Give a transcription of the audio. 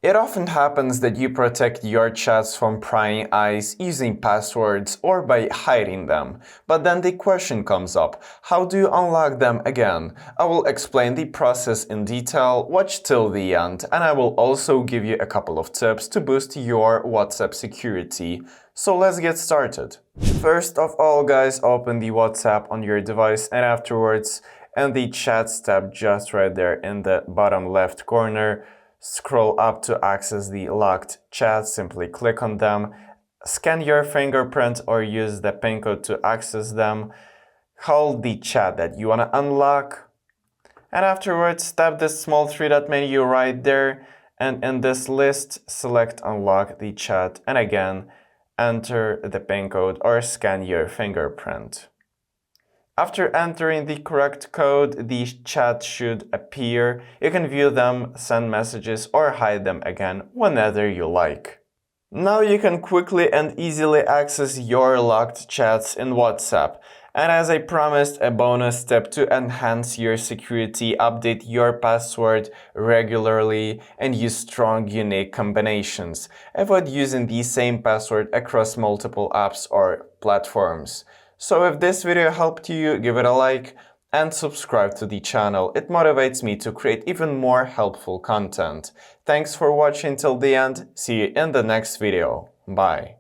It often happens that you protect your chats from prying eyes using passwords or by hiding them. But then the question comes up, how do you unlock them again? I will explain the process in detail, watch till the end, and I will also give you a couple of tips to boost your WhatsApp security. So let's get started. First of all, guys, open the WhatsApp on your device and afterwards in the Chats tab just right there in the bottom left corner, scroll up to access the locked chats, simply click on them, scan your fingerprint or use the PIN code to access them, hold the chat that you want to unlock, and afterwards tap this small three-dot menu right there, and in this list select unlock the chat and again enter the PIN code or scan your fingerprint. After entering the correct code, the chat should appear. You can view them, send messages, or hide them again whenever you like. Now you can quickly and easily access your locked chats in WhatsApp. And as I promised, a bonus tip to enhance your security: update your password regularly and use strong, unique combinations. Avoid using the same password across multiple apps or platforms. So if this video helped you, give it a like and subscribe to the channel. It motivates me to create even more helpful content. Thanks for watching till the end. See you in the next video. Bye.